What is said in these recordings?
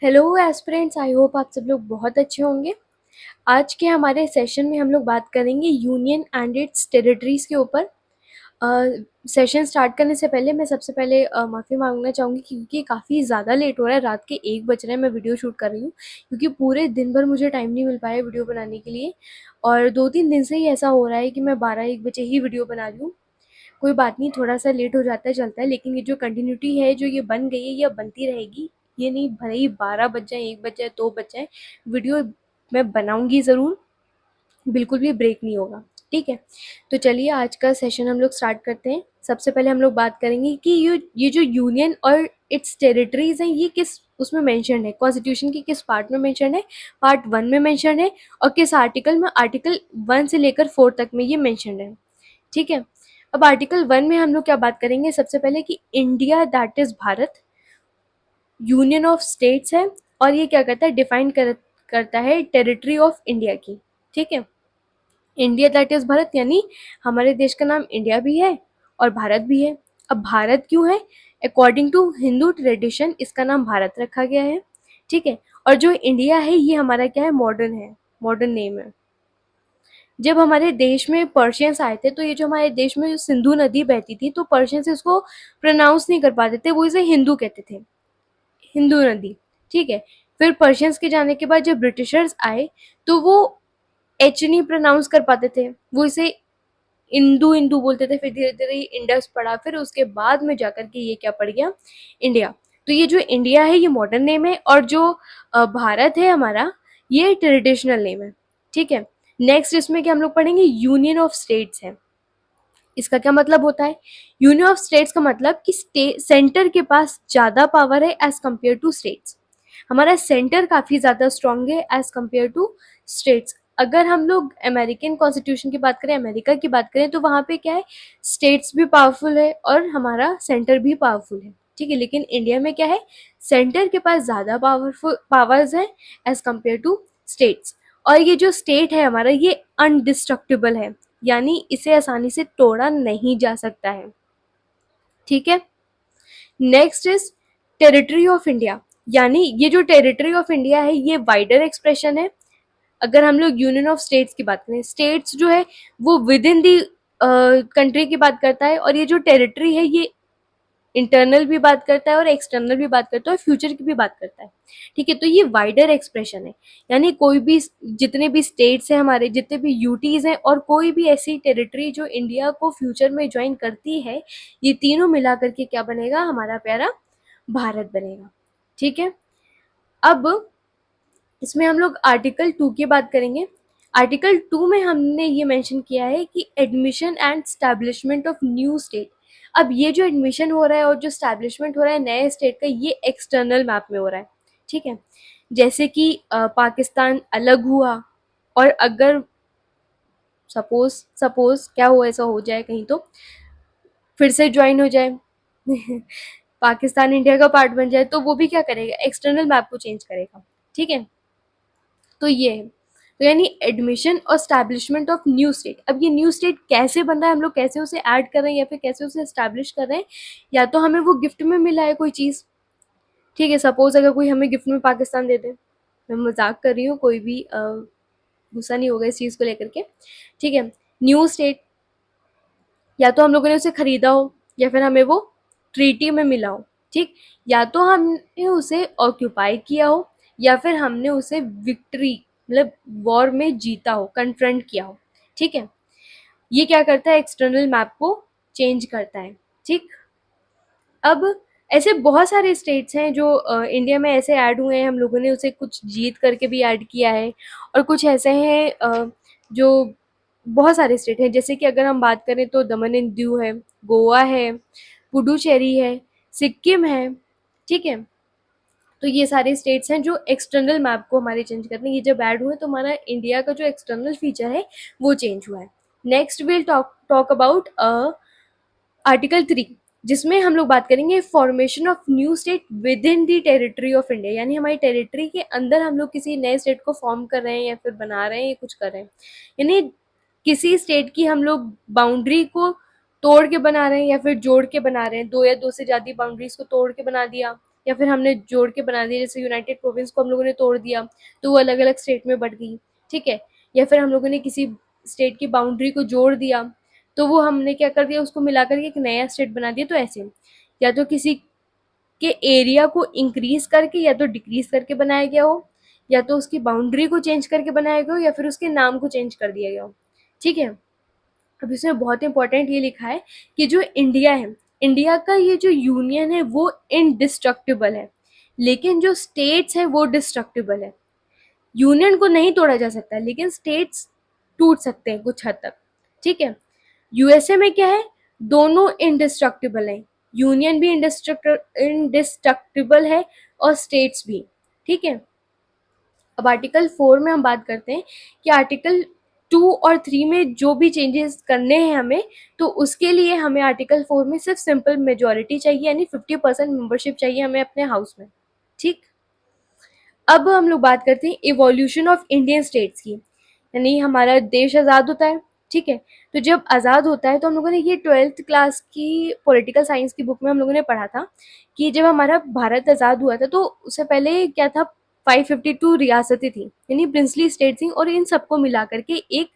Hello aspirants, I hope आप सब लोग बहुत अच्छे होंगे। आज के हमारे सेशन में हम लोग बात करेंगे यूनियन एंड इट्स टेरिटरीज के ऊपर। सेशन स्टार्ट करने से पहले मैं सबसे पहले माफ़ी मांगना चाहूँगी क्योंकि काफ़ी ज़्यादा लेट हो रहा है, रात के 1 बज रहे हैं, मैं वीडियो शूट कर रही हूँ क्योंकि पूरे दिन भर मुझे टाइम नहीं मिल पाया वीडियो बनाने के लिए। और 2-3 दिन से ही ऐसा हो रहा है कि मैं 12-1 बजे ही वीडियो बना रही हूँ। कोई बात नहीं, थोड़ा-सा लेट हो जाता है, चलता है, लेकिन ये जो कंटिन्यूटी है, जो ये बन गई है, ये अब बनती रहेगी। ये नहीं, भले ही 12 बज जाएँ, 1 बज जाए, 2 बज जाएँ, वीडियो मैं बनाऊँगी ज़रूर, बिल्कुल भी ब्रेक नहीं होगा, ठीक है? तो चलिए आज का सेशन हम लोग स्टार्ट करते हैं। सबसे पहले हम लोग बात करेंगे कि ये जो यूनियन और इट्स टेरिटरीज़ हैं, ये किस उसमें मेंशन्ड है, कॉन्स्टिट्यूशन के किस पार्ट में मेंशन्ड है, पार्ट 1 में मेंशन्ड है और किस आर्टिकल में, आर्टिकल 1 से लेकर 4 तक में ये मेंशन्ड है, ठीक है? अब आर्टिकल 1 में हम लोग क्या बात करेंगे, सबसे पहले कि India that is Bharat union of states है और ये क्या करता है, डिफाइन करता है टेरिटरी ऑफ इंडिया की, ठीक है? इंडिया दैट इज भारत यानी हमारे देश का नाम इंडिया भी है और भारत भी है। अब भारत क्यों है? अकॉर्डिंग टू हिंदू ट्रेडिशन इसका नाम भारत रखा गया है, ठीक है? और जो इंडिया है ये हमारा क्या है, मॉडर्न है, मॉडर्न नेम है। जब हमारे देश में पर्शियंस आए थे तो ये जो हमारे देश में जो सिंधु नदी बहती थी तो पर्शियंस इसको प्रोनाउंस नहीं कर पाते थे, वो इसे हिंदू कहते थे, हिंदू नदी, ठीक है? फिर पर्शियंस के जाने के बाद जब ब्रिटिशर्स आए तो वो एच नहीं प्रोनाउंस कर पाते थे, वो इसे इंदू इंदू बोलते थे। फिर धीरे धीरे इंडस पड़ा, फिर उसके बाद में जाकर के ये क्या पड़ गया, इंडिया। तो ये जो इंडिया है ये मॉडर्न नेम है और जो भारत है हमारा ये ट्रेडिशनल नेम है, ठीक है? नेक्स्ट इसमें क्या हम लोग पढ़ेंगे, यूनियन ऑफ स्टेट्स है। इसका क्या मतलब होता है? यूनियन ऑफ स्टेट्स का मतलब कि सेंटर के पास ज्यादा पावर है एज कंपेयर टू स्टेट्स। हमारा सेंटर काफी ज्यादा स्ट्रांग है एज कंपेयर टू स्टेट्स। अगर हम लोग अमेरिकन कॉन्स्टिट्यूशन की बात करें, अमेरिका की बात करें, तो वहां पे क्या है, स्टेट्स भी पावरफुल है और हमारा सेंटर भी पावरफुल है, ठीक है? लेकिन इंडिया में क्या है, सेंटर के पास ज्यादा पावरफुल पावर्स है एज कंपेयर टू स्टेट्स। और ये जो स्टेट है हमारा ये अनडिस्ट्रक्टिबल है, यानी इसे आसानी से तोड़ा नहीं जा सकता है, ठीक है? Next is territory of India, यानी ये जो टेरिटरी ऑफ इंडिया है ये वाइडर एक्सप्रेशन है। अगर हम लोग यूनियन ऑफ स्टेट्स की बात करें, स्टेट्स जो है वो विद इन दी कंट्री की बात करता है और ये जो टेरिटरी है ये इंटरनल भी बात करता है और एक्सटर्नल भी बात करता है और फ्यूचर की भी बात करता है, ठीक है? तो ये वाइडर एक्सप्रेशन है, यानी कोई भी, जितने भी स्टेट्स हैं हमारे, जितने भी यूटीज हैं और कोई भी ऐसी टेरिटरी जो इंडिया को फ्यूचर में ज्वाइन करती है, ये तीनों मिला करके क्या बनेगा, हमारा प्यारा भारत बनेगा, ठीक है? अब इसमें हम लोग आर्टिकल 2 की बात करेंगे। आर्टिकल 2 में हमने ये मेंशन किया है कि admission and establishment of new state. अब ये जो एडमिशन हो रहा है और जो स्टैब्लिशमेंट हो रहा है नए स्टेट का, ये एक्सटर्नल मैप में हो रहा है, ठीक है? जैसे कि पाकिस्तान अलग हुआ और अगर सपोज सपोज क्या हो, ऐसा हो जाए कहीं तो फिर से ज्वाइन हो जाए पाकिस्तान इंडिया का पार्ट बन जाए, तो वो भी क्या करेगा, एक्सटर्नल मैप को चेंज करेगा, ठीक है? तो ये है, तो यानी एडमिशन और स्टैब्लिशमेंट ऑफ न्यू स्टेट। अब ये न्यू स्टेट कैसे बन रहा है, हम लोग कैसे उसे ऐड कर रहे हैं या फिर कैसे उसे एस्टैब्लिश कर रहे हैं, या तो हमें वो गिफ्ट में मिला है कोई चीज़, ठीक है? सपोज अगर कोई हमें गिफ्ट में पाकिस्तान दे दे, मैं मजाक कर रही हूँ, कोई भी गुस्सा नहीं होगा इस चीज़ को लेकर के, ठीक है? न्यू स्टेट, या तो हम लोगों ने उसे खरीदा हो या फिर हमें वो ट्रीटी में मिला हो, ठीक? या तो हमने उसे ऑक्यूपाई किया हो या फिर हमने उसे विक्ट्री मतलब वॉर में जीता हो, कन्फ्रंट किया हो, ठीक है? ये क्या करता है, एक्सटर्नल मैप को चेंज करता है, ठीक? अब ऐसे बहुत सारे स्टेट्स हैं जो इंडिया में ऐसे ऐड हुए हैं, हम लोगों ने उसे कुछ जीत करके भी ऐड किया है और कुछ ऐसे हैं जो बहुत सारे स्टेट हैं, जैसे कि अगर हम बात करें तो दमन एंड दीव है, गोवा है, पुडुचेरी है, सिक्किम है, ठीक है? तो ये सारे स्टेट्स हैं जो एक्सटर्नल मैप को हमारे चेंज करते हैं। ये जब ऐड हुए तो हमारा इंडिया का जो एक्सटर्नल फीचर है वो चेंज हुआ है। Next will talk talk about article 3, जिसमें हम लोग बात करेंगे formation of new state with in the territory of India, यानी हमारी टेरिटरी के अंदर हम लोग किसी नए स्टेट को फॉर्म कर रहे हैं या फिर बना रहे हैं या कुछ कर रहे हैं, यानी किसी स्टेट की हम लोग बाउंड्री को तोड़ के बना रहे हैं या फिर जोड़ के बना रहे हैं, दो या दो से ज्यादा बाउंड्रीज को तोड़ के बना दिया या फिर हमने जोड़ के बना दिया, जैसे यूनाइटेड प्रोविंस को हम लोगों ने तोड़ दिया तो वो अलग अलग स्टेट में बढ़ गई, ठीक है। या फिर हम लोगों ने किसी स्टेट की बाउंड्री को जोड़ दिया तो वो हमने क्या कर दिया, उसको मिलाकर के एक नया स्टेट बना दिया। तो ऐसे या तो किसी के एरिया को इंक्रीज करके या तो डिक्रीज करके बनाया गया हो, या तो उसकी बाउंड्री को चेंज करके बनाया गया हो, या फिर उसके नाम को चेंज कर दिया गया हो, ठीक है। अब इसमें बहुत इंपॉर्टेंट ये लिखा है कि जो इंडिया है, इंडिया का ये जो यूनियन है वो इनडिस्ट्रक्टिबल है, लेकिन जो स्टेट्स है वो डिस्ट्रक्टिबल है। यूनियन को नहीं तोड़ा जा सकता लेकिन स्टेट्स टूट सकते हैं कुछ हद तक, ठीक है। यूएसए में क्या है, दोनों इनडिस्ट्रक्टिबल हैं, यूनियन भी इनडिस्ट्रक्टिबल है और स्टेट्स भी, ठीक है। अब आर्टिकल 4 में हम बात करते हैं कि आर्टिकल 2 और 3 में जो भी चेंजेस करने हैं हमें, तो उसके लिए हमें आर्टिकल 4 में सिर्फ सिंपल मेजोरिटी चाहिए, यानी 50% मेंबरशिप चाहिए हमें अपने हाउस में, ठीक। अब हम लोग बात करते हैं इवोल्यूशन ऑफ इंडियन स्टेट्स की, यानी हमारा देश आज़ाद होता है, ठीक है। तो जब आज़ाद होता है तो हम लोगों ने ये 12th क्लास की पॉलिटिकल साइंस की बुक में हम लोगों ने पढ़ा था कि जब हमारा भारत आज़ाद हुआ था तो उससे पहले क्या था, 552 रियासतें थी, यानी प्रिंसली स्टेट थी, और इन सबको मिला करके एक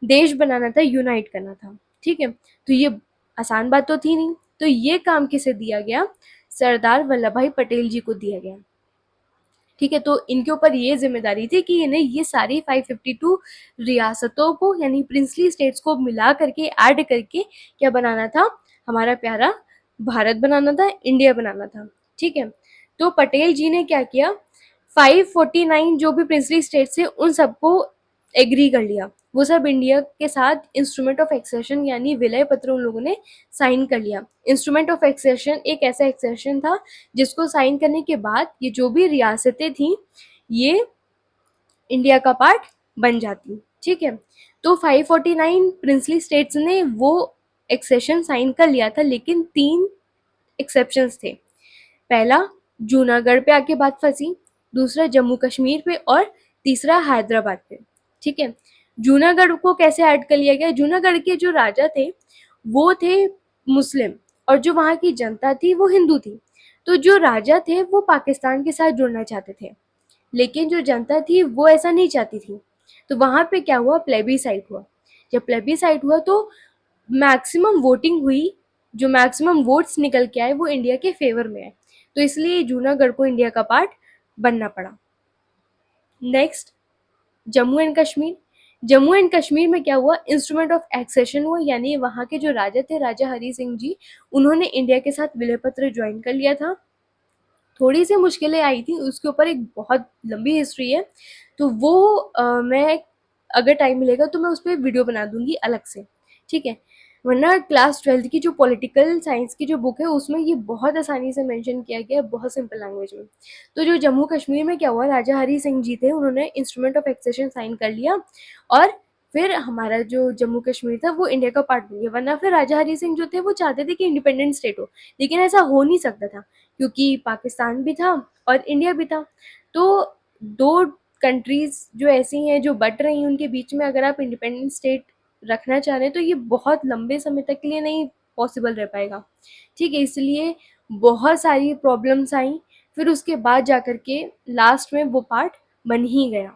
देश बनाना था, यूनाइट करना था, ठीक है। तो ये आसान बात तो थी नहीं, तो ये काम किसे दिया गया, सरदार वल्लभ भाई पटेल जी को दिया गया, ठीक है। तो इनके ऊपर ये जिम्मेदारी थी कि इन्हें ये सारी 552 रियासतों को यानी प्रिंसली स्टेट्स को मिला करके ऐड करके क्या बनाना था, हमारा प्यारा भारत बनाना था, इंडिया बनाना था, ठीक है। तो पटेल जी ने क्या किया, 549 जो भी प्रिंसली स्टेट्स थे उन सबको एग्री कर लिया, वो सब इंडिया के साथ इंस्ट्रूमेंट ऑफ एक्सेशन यानी विलय पत्र उन लोगों ने साइन कर लिया। इंस्ट्रूमेंट ऑफ एक्सेशन एक ऐसा एक्सेशन था जिसको साइन करने के बाद ये जो भी रियासतें थी ये इंडिया का पार्ट बन जाती, ठीक है। तो 549 प्रिंसली स्टेट्स ने वो एक्सेशन साइन कर लिया था, लेकिन 3 एक्सेप्शंस थे। पहला जूनागढ़ पे आके बात फंसी, दूसरा जम्मू कश्मीर पे, और तीसरा हैदराबाद पे, ठीक है। जूनागढ़ को कैसे ऐड कर लिया गया, जूनागढ़ के जो राजा थे वो थे मुस्लिम और जो वहाँ की जनता थी वो हिंदू थी। तो जो राजा थे वो पाकिस्तान के साथ जुड़ना चाहते थे, लेकिन जो जनता थी वो ऐसा नहीं चाहती थी। तो वहाँ पे क्या हुआ, प्लेबीसाइट हुआ। जब प्लेबीसाइट हुआ तो मैक्सिमम वोटिंग हुई, जो मैक्सिमम वोट्स निकल के आए वो इंडिया के फेवर में आए, तो इसलिए जूनागढ़ को इंडिया का पार्ट बनना पड़ा। Next Jammu and Kashmir, Jammu and Kashmir में क्या हुआ, इंस्ट्रूमेंट ऑफ एक्सेशन हुआ, यानी वहाँ के जो राजा थे राजा हरी सिंह जी, उन्होंने इंडिया के साथ विलय पत्र ज्वाइन कर लिया था। थोड़ी सी मुश्किलें आई थी, उसके ऊपर एक बहुत लंबी हिस्ट्री है, तो वो मैं अगर टाइम मिलेगा तो मैं उस पर वीडियो बना दूंगी अलग से, ठीक है। वरना क्लास 12th की जो पॉलिटिकल साइंस की जो बुक है उसमें ये बहुत आसानी से मेंशन किया गया है, बहुत सिंपल लैंग्वेज में। तो जो जम्मू कश्मीर में क्या हुआ, राजा हरी सिंह जी थे, उन्होंने इंस्ट्रूमेंट ऑफ एक्सेशन साइन कर लिया और फिर हमारा जो जम्मू कश्मीर था वो इंडिया का पार्ट बन गया। वरना फिर राजा हरी सिंह जो थे वो चाहते थे कि इंडिपेंडेंट स्टेट हो, लेकिन ऐसा हो नहीं सकता था क्योंकि पाकिस्तान भी था और इंडिया भी था। तो दो कंट्रीज जो ऐसी हैं जो बट रही हैं उनके बीच में अगर आप इंडिपेंडेंट स्टेट रखना चाह रहे हैं तो ये बहुत लंबे समय तक के लिए नहीं पॉसिबल रह पाएगा, ठीक है। इसलिए बहुत सारी प्रॉब्लम्स आई, फिर उसके बाद जाकर के लास्ट में वो पार्ट बन ही गया,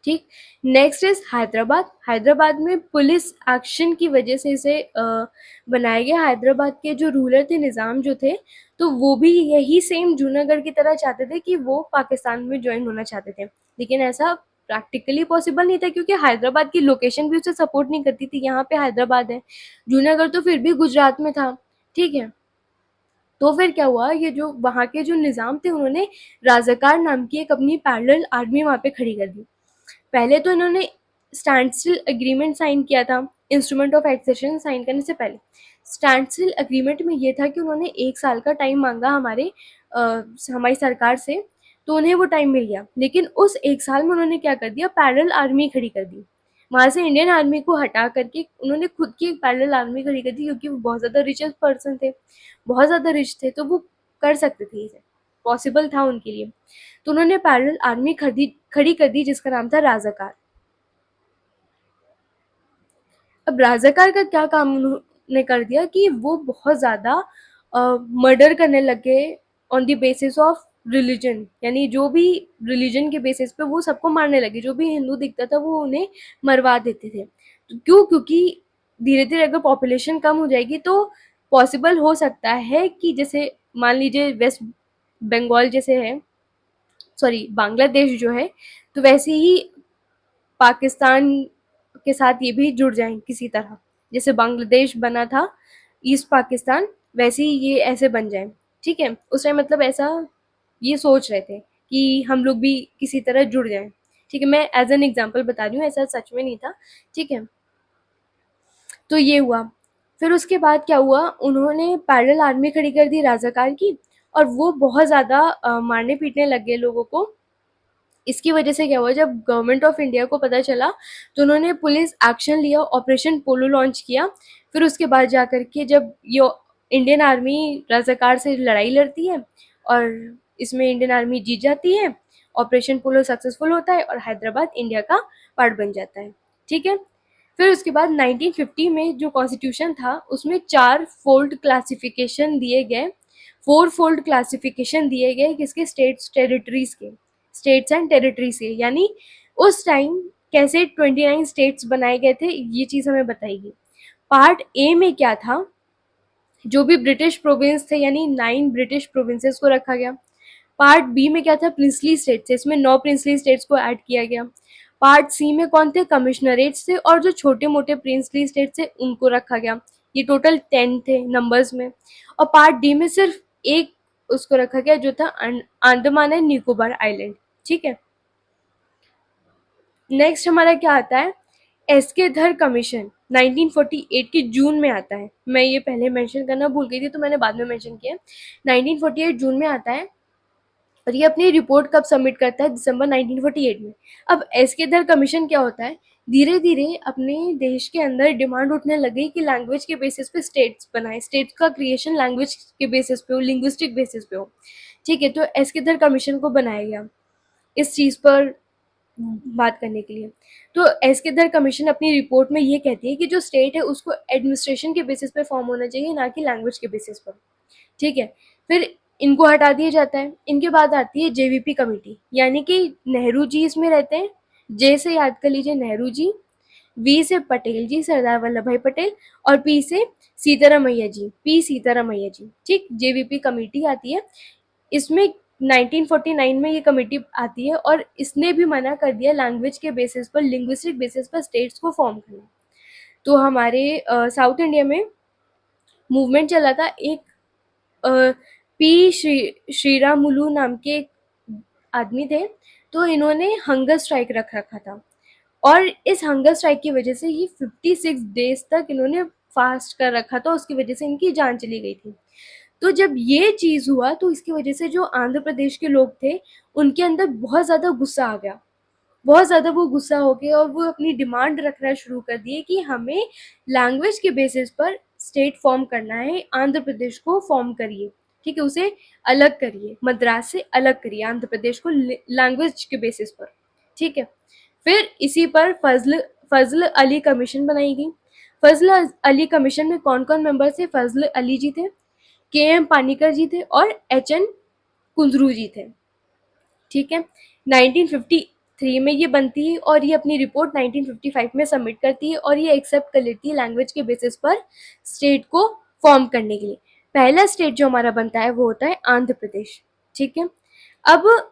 ठीक। नेक्स्ट इज हैदराबाद, हैदराबाद में पुलिस एक्शन की वजह से इसे बनाया गया। हैदराबाद के जो रूलर थे, निज़ाम जो थे, तो वो भी यही सेम जूनागढ़ की तरह चाहते थे कि वो पाकिस्तान में ज्वाइन होना चाहते थे, लेकिन ऐसा प्रैक्टिकली पॉसिबल नहीं था क्योंकि हैदराबाद की लोकेशन भी उसे सपोर्ट नहीं करती थी। यहाँ पे हैदराबाद है, जूनागढ़ तो फिर भी गुजरात में था, ठीक है। तो फिर क्या हुआ, ये जो वहाँ के जो निज़ाम थे उन्होंने राजाकार नाम की एक अपनी पैरेलल आर्मी वहाँ पे खड़ी कर दी। पहले तो इन्होंने स्टैंड स्टिल एग्रीमेंट साइन किया था, इंस्ट्रूमेंट ऑफ एक्सेशन साइन करने से पहले। स्टैंड स्टिल एग्रीमेंट में ये था कि उन्होंने 1 साल का टाइम मांगा हमारी सरकार से, तो उन्हें वो टाइम मिल गया, लेकिन उस 1 साल में उन्होंने क्या कर दिया, पैरेलल आर्मी खड़ी कर दी। वहाँ से इंडियन आर्मी को हटा करके उन्होंने खुद की एक पैरेलल आर्मी खड़ी कर दी, क्योंकि वो बहुत ज़्यादा रिचेस्ट पर्सन थे, बहुत ज़्यादा रिच थे, तो वो कर सकते थे, इसे पॉसिबल था उनके लिए। तो उन्होंने पैरेलल आर्मी खड़ी कर दी जिसका नाम था राजाकार। अब राजाकार का क्या काम उन्होंने कर दिया कि वो बहुत ज़्यादा मर्डर करने लगे on the basis of religion, यानी जो भी रिलीजन के बेसिस पे वो सबको मारने लगे, जो भी हिंदू दिखता था वो उन्हें मरवा देते थे। तो क्यों? क्योंकि धीरे धीरे अगर पॉपुलेशन कम हो जाएगी तो पॉसिबल हो सकता है कि जैसे मान लीजिए वेस्ट बंगाल जैसे है, सॉरी बांग्लादेश जो है, तो वैसे ही पाकिस्तान के साथ ये भी जुड़ जाएं किसी तरह, जैसे बांग्लादेश बना था ईस्ट पाकिस्तान, वैसे ही ये ऐसे बन जाए। ठीक है, उस टाइम मतलब ऐसा ये सोच रहे थे कि हम लोग भी किसी तरह जुड़ जाएं। ठीक है, मैं एज एन एग्जांपल बता रही हूँ, ऐसा सच में नहीं था। ठीक है, तो ये हुआ। फिर उसके बाद क्या हुआ, उन्होंने पैरेलल आर्मी खड़ी कर दी राजाकार की, और वो बहुत ज़्यादा मारने पीटने लग गए लोगों को। इसकी वजह से क्या हुआ, जब गवर्नमेंट ऑफ इंडिया को पता चला तो उन्होंने पुलिस एक्शन लिया, ऑपरेशन पोलो लॉन्च किया। फिर उसके बाद जा कर के जब ये इंडियन आर्मी रजाकार से लड़ाई लड़ती है और इसमें इंडियन आर्मी जीत जाती है, ऑपरेशन पोलो सक्सेसफुल होता है और हैदराबाद इंडिया का पार्ट बन जाता है। ठीक है, फिर उसके बाद 1950 में जो कॉन्स्टिट्यूशन था उसमें 4 फोल्ड क्लासिफिकेशन दिए गए किसके, स्टेट्स टेरिटरीज के, स्टेट्स एंड टेरिटरीज के, यानी उस टाइम कैसे 29 स्टेट्स बनाए गए थे ये चीज़ हमें बताएगी। पार्ट ए में क्या था, जो भी ब्रिटिश प्रोविंस थे यानी 9 ब्रिटिश प्रोविंसेस को रखा गया। पार्ट बी में क्या था, प्रिंसली स्टेट्स थे, इसमें 9 प्रिंसली स्टेट्स को ऐड किया गया। पार्ट सी में कौन थे, कमिश्नरेट्स थे, और जो छोटे मोटे प्रिंसली स्टेट्स थे उनको रखा गया। ये टोटल 10 थे नंबर्स में। और पार्ट डी में सिर्फ एक उसको रखा गया जो था अंडमान एंड निकोबार आइलैंड। ठीक है, नेक्स्ट हमारा क्या आता है, एसके धर कमीशन 1948 के जून में आता है। मैं ये पहले मेंशन करना भूल गई थी तो मैंने बाद में मेंशन किया। 1948 जून में आता है और ये अपनी रिपोर्ट कब सबमिट करता है, दिसंबर 1948 में। अब एसके धर कमीशन क्या होता है, धीरे धीरे अपने देश के अंदर डिमांड उठने लगी कि लैंग्वेज के बेसिस पे स्टेट्स बनाए, स्टेट्स का क्रिएशन लैंग्वेज के बेसिस पे हो, लिंग्विस्टिक बेसिस पे हो। ठीक है, तो एसके धर कमीशन को बनाया गया इस चीज़ पर बात करने के लिए। तो एस्केदर कमीशन अपनी रिपोर्ट में ये कहती है कि जो स्टेट है उसको एडमिनिस्ट्रेशन के बेसिस पे फॉर्म होना चाहिए, ना कि लैंग्वेज के बेसिस पर। ठीक है, फिर इनको हटा दिया जाता है। इनके बाद आती है जेवीपी कमेटी, यानी कि नेहरू जी इसमें रहते हैं। जे से याद कर लीजिए नेहरू जी, वी से पटेल जी, सरदार वल्लभ भाई पटेल, और पी से सीतारामैया जी, पी सीतारामैया जी। ठीक, जेवीपी कमेटी आती है। इसमें 1949 में ये कमेटी आती है और इसने भी मना कर दिया लैंग्वेज के बेसिस पर, लिंग्विस्टिक बेसिस पर स्टेट्स को फॉर्म करना। तो हमारे साउथ इंडिया में मूवमेंट चला था एक, पी श्रीरामुलु नाम के एक आदमी थे। तो इन्होंने हंगर स्ट्राइक रख रखा था और इस हंगर स्ट्राइक की वजह से ये 56 डेज तक इन्होंने फास्ट कर रखा था, उसकी वजह से इनकी जान चली गई थी। तो जब ये चीज़ हुआ तो इसकी वजह से जो आंध्र प्रदेश के लोग थे उनके अंदर बहुत ज़्यादा गुस्सा आ गया, बहुत ज़्यादा वो गुस्सा हो गए और वो अपनी डिमांड रखना शुरू कर दिए कि हमें लैंग्वेज के बेसिस पर स्टेट फॉर्म करना है, आंध्र प्रदेश को फॉर्म करिए। ठीक है, उसे अलग करिए, मद्रास से अलग करिए आंध्र प्रदेश को लैंग्वेज के बेसिस पर। ठीक है, फिर इसी पर फजल अली कमीशन बनाई गई। फजल अली कमीशन में कौन कौन मेंबर थे, फजल अली जी थे, के एम पानीकर जी थे और एच एन कुंजरू जी थे। ठीक है, 1953 में ये बनती है और ये अपनी रिपोर्ट 1955 में सबमिट करती है और ये एक्सेप्ट कर लेती है लैंग्वेज के बेसिस पर स्टेट को फॉर्म करने के लिए। पहला स्टेट जो हमारा बनता है वो होता है आंध्र प्रदेश। ठीक है, अब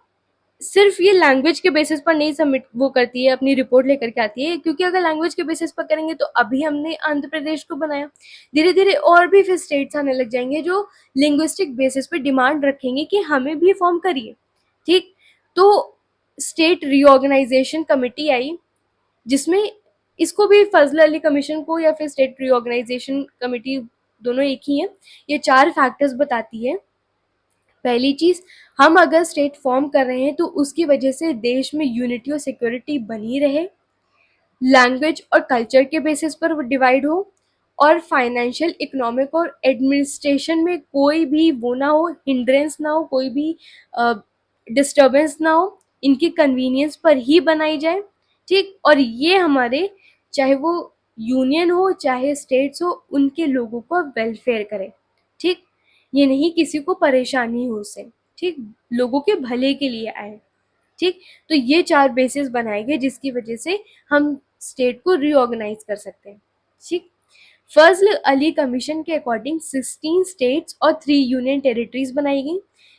सिर्फ ये लैंग्वेज के बेसिस पर नहीं सबमिट वो करती है, अपनी रिपोर्ट लेकर के आती है, क्योंकि अगर लैंग्वेज के बेसिस पर करेंगे तो अभी हमने आंध्र प्रदेश को बनाया, धीरे धीरे और भी फिर स्टेट्स आने लग जाएंगे जो लिंग्विस्टिक बेसिस पे डिमांड रखेंगे कि हमें भी फॉर्म करिए। ठीक, तो स्टेट रीऑर्गेनाइजेशन कमेटी आई, जिसमें इसको भी फजल अली कमीशन को या फिर स्टेट रीऑर्गेनाइजेशन कमेटी दोनों एक ही है। ये 4 फैक्टर्स बताती है। पहली चीज, हम अगर स्टेट फॉर्म कर रहे हैं तो उसकी वजह से देश में यूनिटी और सिक्योरिटी बनी रहे, लैंग्वेज और कल्चर के बेसिस पर वो डिवाइड हो, और फाइनेंशियल, इकोनॉमिक और एडमिनिस्ट्रेशन में कोई भी वो ना हो, हिंड्रेंस ना हो, कोई भी डिस्टर्बेंस ना हो, इनकी कन्वीनियंस पर ही बनाई जाए। ठीक, और ये हमारे चाहे वो यूनियन हो चाहे स्टेट्स हो उनके लोगों को वेलफेयर करे। ठीक, ये नहीं किसी को परेशानी हो उससे, ठीक, लोगों के भले के लिए आए, ठीक। तो ये 4 बेसिस बनाए गए जिसकी वजह से हम स्टेट को रीऑर्गेनाइज कर सकते हैं, ठीक। फजल अली कमीशन के अकॉर्डिंग 16 स्टेट्स और 3 यूनियन टेरिटरीज बनाई गई,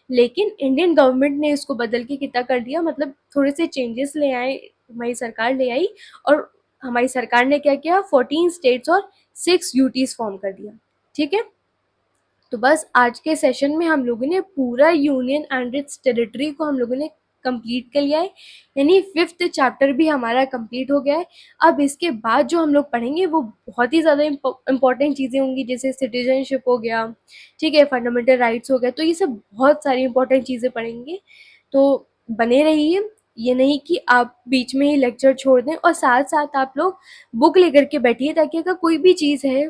लेकिन इंडियन गवर्नमेंट ने इसको बदल के कितना कर दिया, मतलब थोड़े से चेंजेस ले आए, हमारी सरकार ले आई, और हमारी सरकार ने क्या किया, 14 स्टेट्स और 6 यूटीज फॉर्म कर दिया, ठीक है। तो बस आज के सेशन में हम लोगों ने पूरा यूनियन एंड इट्स टेरिटरी को हम लोगों ने कंप्लीट कर लिया है, यानी 5th चैप्टर भी हमारा कंप्लीट हो गया है। अब इसके बाद जो हम लोग पढ़ेंगे वो बहुत ही ज़्यादा इंपॉर्टेंट चीज़ें होंगी, जैसे सिटीजनशिप हो गया, ठीक है, फंडामेंटल राइट्स हो गया, तो ये सब बहुत सारी इंपॉर्टेंट चीज़ें पढ़ेंगे। तो बने रहिए, ये नहीं कि आप बीच में ही लेक्चर छोड़ दें, और साथ साथ आप लोग बुक लेकर के बैठिए, ताकि अगर कोई भी चीज़ है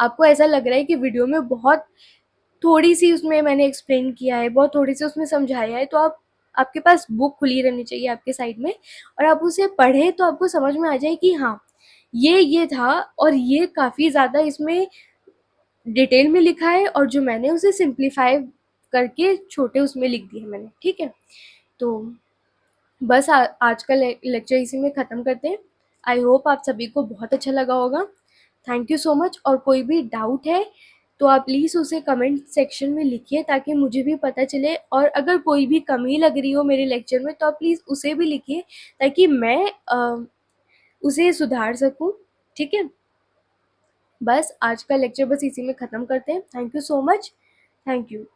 आपको ऐसा लग रहा है कि वीडियो में बहुत थोड़ी सी उसमें मैंने एक्सप्लेन किया है, बहुत थोड़ी सी उसमें समझाया है, तो आप आपके पास बुक खुली रहनी चाहिए आपके साइड में, और आप उसे पढ़ें तो आपको समझ में आ जाए कि हाँ ये था, और ये काफ़ी ज़्यादा इसमें डिटेल में लिखा है, और जो मैंने उसे सिंप्लीफाई करके छोटे उसमें लिख दिए मैंने, ठीक है। तो बस आज का लेक्चर इसी में ख़त्म करते हैं। आई होप आप सभी को बहुत अच्छा लगा होगा। थैंक यू सो मच, और कोई भी डाउट है तो आप प्लीज़ उसे कमेंट सेक्शन में लिखिए, ताकि मुझे भी पता चले, और अगर कोई भी कमी लग रही हो मेरे लेक्चर में तो आप प्लीज़ उसे भी लिखिए, ताकि मैं उसे सुधार सकूं, ठीक है। बस आज का लेक्चर बस इसी में ख़त्म करते हैं। Thank you so much. Thank you.